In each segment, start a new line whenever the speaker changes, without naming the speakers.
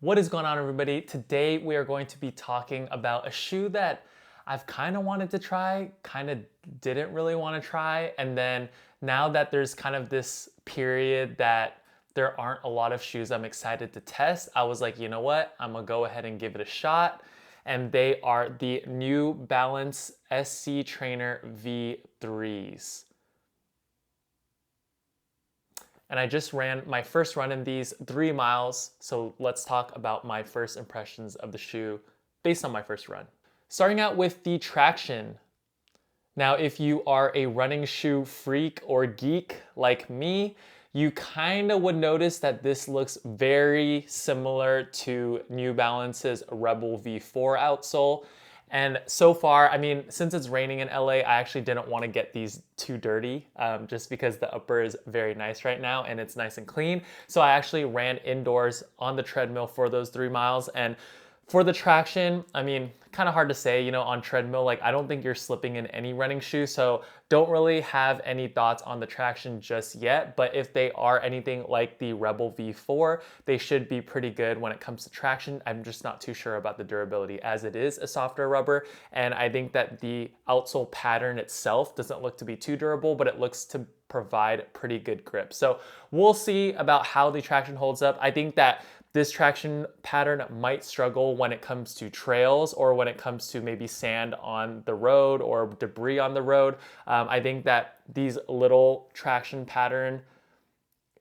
What is going on, everybody? Today we are going to be talking about a shoe that I've kind of wanted to try, kind of didn't really want to try, and then now that there's kind of this period that there aren't a lot of shoes I'm excited to test, I was like, you know what? I'm gonna go ahead and give it a shot. And they are the New Balance SC Trainer V3s. And I just ran my first run in these 3 miles. So let's talk about my first impressions of the shoe based on my first run. Starting out with the traction. Now, if you are a running shoe freak or geek like me, you kind of would notice that this looks very similar to New Balance's Rebel V4 outsole. And so far, I mean, since it's raining in LA, I actually didn't want to get these too dirty just because the upper is very nice right now and it's nice and clean. So I actually ran indoors on the treadmill for those 3 miles. And for the traction, I mean, kind of hard to say, on treadmill, like I don't think you're slipping in any running shoe, so don't really have any thoughts on the traction just yet, but if they are anything like the Rebel V4, they should be pretty good when it comes to traction. I'm just not too sure about the durability as it is a softer rubber, and I think that the outsole pattern itself doesn't look to be too durable, but it looks to provide pretty good grip. So we'll see about how the traction holds up. I think that this traction pattern might struggle when it comes to trails or when it comes to maybe sand on the road or debris on the road. I think that these little traction pattern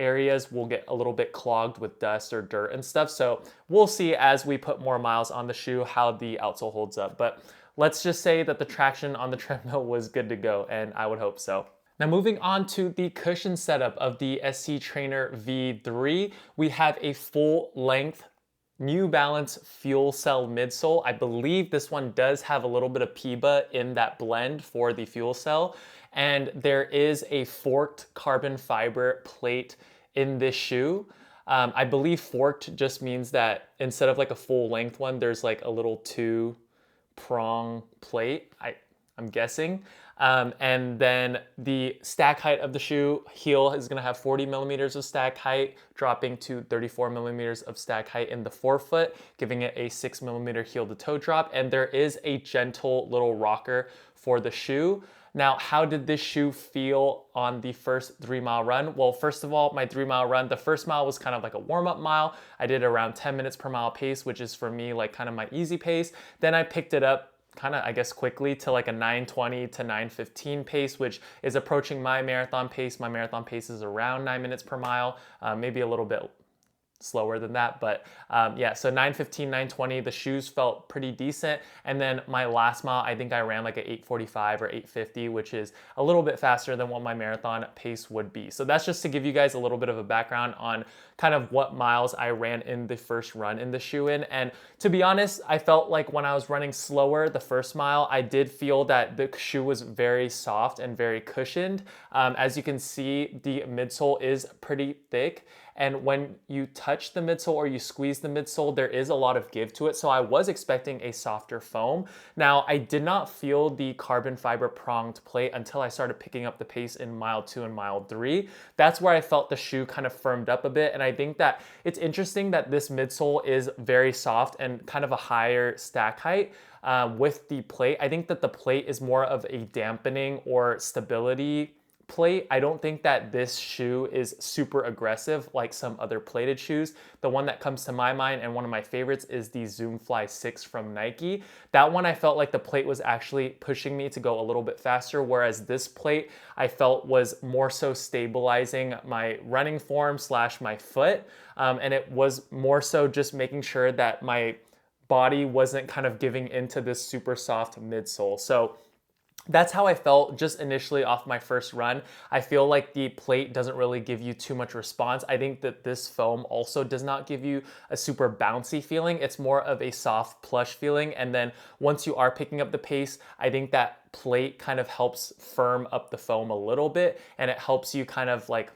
areas will get a little bit clogged with dust or dirt and stuff. So we'll see as we put more miles on the shoe how the outsole holds up. But let's just say that the traction on the treadmill was good to go, and I would hope so. Now moving on to the cushion setup of the SC Trainer V3, we have a full length New Balance Fuel Cell midsole. I believe this one does have a little bit of PIBA in that blend for the fuel cell. And there is a forked carbon fiber plate in this shoe. I believe forked just means that instead of like a full length one, there's like a little 2-prong plate. I'm guessing. And then the stack height of the shoe heel is going to have 40 millimeters of stack height, dropping to 34 millimeters of stack height in the forefoot, giving it a 6 millimeter heel to toe drop. And there is a gentle little rocker for the shoe. Now, how did this shoe feel on the first 3-mile run? Well, first of all, my 3-mile run, the first mile was kind of like a warm-up mile. I did around 10 minutes per mile pace, which is for me like kind of my easy pace. Then I picked it up kind of, I guess, quickly to like a 9:20 to 9:15 pace, which is approaching my marathon pace. My marathon pace is around 9 minutes per mile, maybe a little bit slower than that, but yeah, so 9:15, 9:20, the shoes felt pretty decent. And then my last mile, I think I ran like a 8:45 or 8:50, which is a little bit faster than what my marathon pace would be. So that's just to give you guys a little bit of a background on kind of what miles I ran in the first run in the shoe in. And to be honest, I felt like when I was running slower the first mile, I did feel that the shoe was very soft and very cushioned. As you can see, the midsole is pretty thick. And when you touch the midsole or you squeeze the midsole, there is a lot of give to it. So I was expecting a softer foam. Now, I did not feel the carbon fiber pronged plate until I started picking up the pace in mile 2 and mile 3. That's where I felt the shoe kind of firmed up a bit. And I think that it's interesting that this midsole is very soft and kind of a higher stack height. With the plate, I think that the plate is more of a dampening or stability plate. I don't think that this shoe is super aggressive like some other plated shoes. The one that comes to my mind and one of my favorites is the Zoom Fly 6 from Nike. That one I felt like the plate was actually pushing me to go a little bit faster, whereas this plate I felt was more so stabilizing my running form slash my foot. And it was more so just making sure that my body wasn't kind of giving into this super soft midsole. So that's how I felt just initially off my first run. I feel like the plate doesn't really give you too much response. I think that this foam also does not give you a super bouncy feeling. It's more of a soft plush feeling. And then once you are picking up the pace, I think that plate kind of helps firm up the foam a little bit, and it helps you kind of like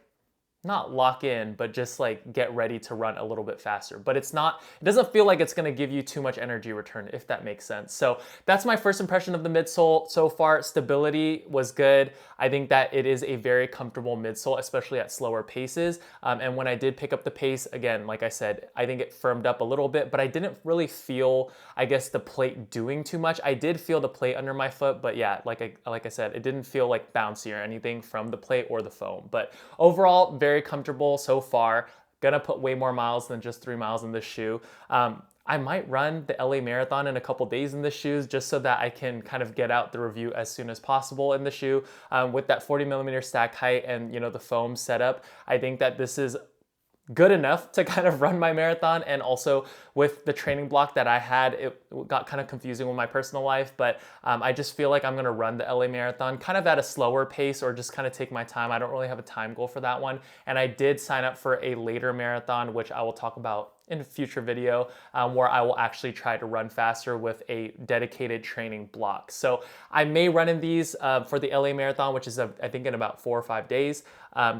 not lock in, but just like get ready to run a little bit faster. But it doesn't feel like it's gonna give you too much energy return, if that makes sense. So that's my first impression of the midsole so far. Stability was good. I think that it is a very comfortable midsole, especially at slower paces. And when I did pick up the pace, again, like I said, I think it firmed up a little bit, but I didn't really feel, I guess, the plate doing too much. I did feel the plate under my foot, but yeah, like I said, it didn't feel like bouncy or anything from the plate or the foam. But overall, very comfortable so far. Gonna put way more miles than just 3 miles in this shoe. I might run the LA Marathon in a couple days in the shoes just so that I can kind of get out the review as soon as possible in the shoe. With that 40mm stack height and the foam setup, I think that this is good enough to kind of run my marathon. And also with the training block that I had, it got kind of confusing with my personal life, but I just feel like I'm gonna run the LA Marathon kind of at a slower pace or just kind of take my time. I don't really have a time goal for that one. And I did sign up for a later marathon, which I will talk about in a future video, where I will actually try to run faster with a dedicated training block. So I may run in these for the LA Marathon, which is I think in about 4 or 5 days.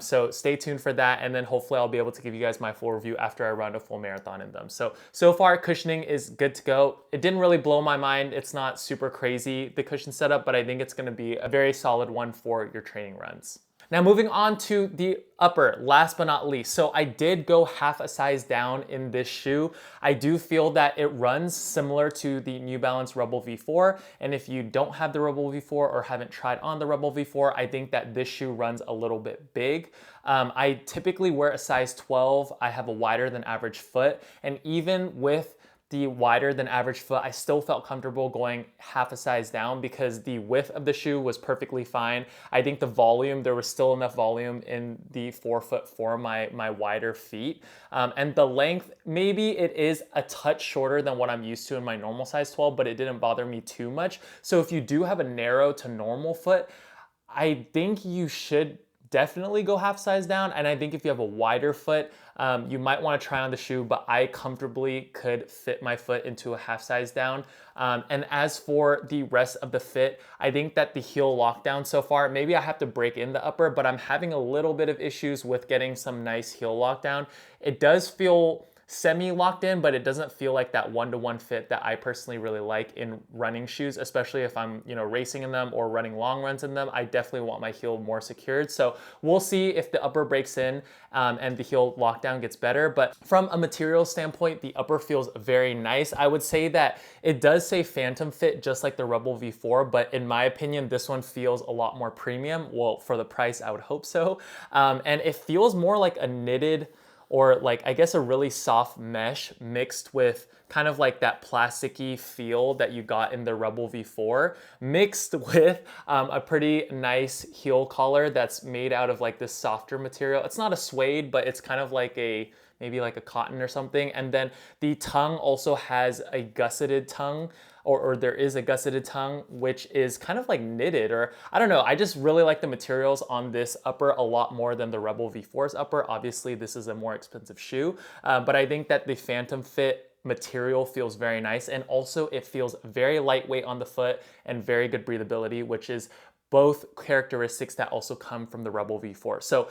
So stay tuned for that, and then hopefully I'll be able to give you guys my full review after I run a full marathon in them. So far cushioning is good to go. It didn't really blow my mind. It's not super crazy, the cushion setup, but I think it's gonna be a very solid one for your training runs. Now moving on to the upper, last but not least. So I did go half a size down in this shoe. I do feel that it runs similar to the New Balance Rebel V4. And if you don't have the Rebel V4 or haven't tried on the Rebel V4, I think that this shoe runs a little bit big. I typically wear a size 12. I have a wider than average foot. And even with the wider than average foot, I still felt comfortable going half a size down because the width of the shoe was perfectly fine. I think the volume, there was still enough volume in the forefoot for my wider feet. And the length, maybe it is a touch shorter than what I'm used to in my normal size 12, but it didn't bother me too much. So if you do have a narrow to normal foot, I think you should definitely go half size down. And I think if you have a wider foot, you might want to try on the shoe, but I comfortably could fit my foot into a half size down. And as for the rest of the fit, I think that the heel lockdown so far, maybe I have to break in the upper, but I'm having a little bit of issues with getting some nice heel lockdown. It does feel semi-locked in, but it doesn't feel like that one-to-one fit that I personally really like in running shoes, especially if I'm racing in them or running long runs in them. I definitely want my heel more secured. So we'll see if the upper breaks in and the heel lockdown gets better. But from a material standpoint, the upper feels very nice. I would say that it does say Phantom Fit just like the Rebel V4, but in my opinion, this one feels a lot more premium. Well, for the price, I would hope so. And it feels more like a knitted, or like, I guess, a really soft mesh mixed with kind of like that plasticky feel that you got in the Rebel V4, mixed with a pretty nice heel collar that's made out of like this softer material. It's not a suede, but it's kind of like maybe like a cotton or something. And then the tongue also has a gusseted tongue, or there is a gusseted tongue, which is kind of like knitted, or I don't know. I just really like the materials on this upper a lot more than the Rebel V4's upper. Obviously, this is a more expensive shoe, but I think that the Phantom Fit material feels very nice, and also it feels very lightweight on the foot and very good breathability, which is both characteristics that also come from the Rebel V4. So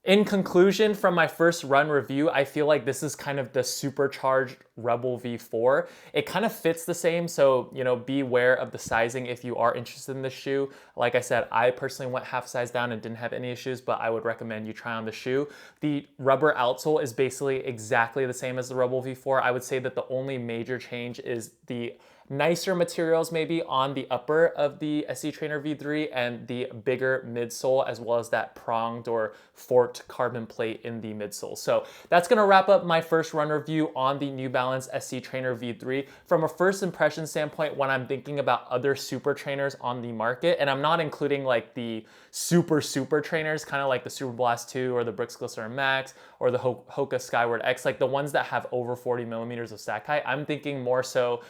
in conclusion, from my first run review, I feel like this is kind of the supercharged Rebel V4. It kind of fits the same, so beware of the sizing if you are interested in this shoe. Like I said, I personally went half size down and didn't have any issues, but I would recommend you try on the shoe. The rubber outsole is basically exactly the same as the Rebel V4. I would say that the only major change is the nicer materials maybe on the upper of the SC Trainer V3 and the bigger midsole, as well as that pronged or forked carbon plate in the midsole. So that's gonna wrap up my first run review on the New Balance SC Trainer V3. From a first impression standpoint, when I'm thinking about other super trainers on the market, and I'm not including like the super trainers, kind of like the Super Blast 2 or the Brooks Glycerin Max or the Hoka Skyward X, like the ones that have over 40mm of stack height, I'm thinking more so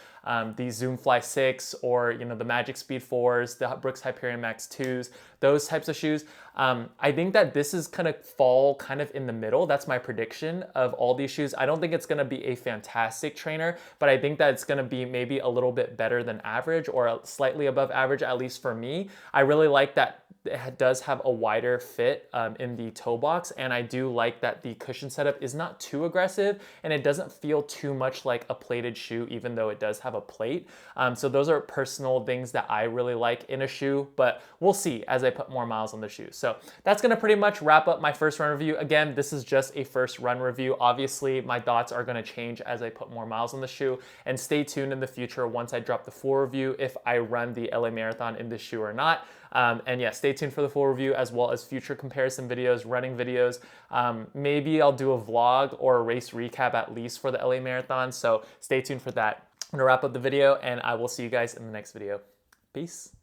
the Zoom Fly 6 or the Magic Speed 4s, the Brooks Hyperion Max 2s, those types of shoes. I think that this is gonna fall kind of in the middle. That's my prediction of all these shoes. I don't think it's gonna be a fantastic trainer, but I think that it's gonna be maybe a little bit better than average or slightly above average, at least for me. I really like that it does have a wider fit in the toe box, and I do like that the cushion setup is not too aggressive and it doesn't feel too much like a plated shoe, even though it does have a plate. So those are personal things that I really like in a shoe, but we'll see as I put more miles on the shoe. So that's gonna pretty much wrap up my first run review. Again, this is just a first run review. Obviously, my thoughts are gonna change as I put more miles on the shoe, and stay tuned in the future once I drop the full review if I run the LA Marathon in this shoe or not. And yeah, stay tuned for the full review as well as future comparison videos, running videos. Maybe I'll do a vlog or a race recap at least for the LA Marathon. So stay tuned for that. I'm gonna wrap up the video and I will see you guys in the next video. Peace.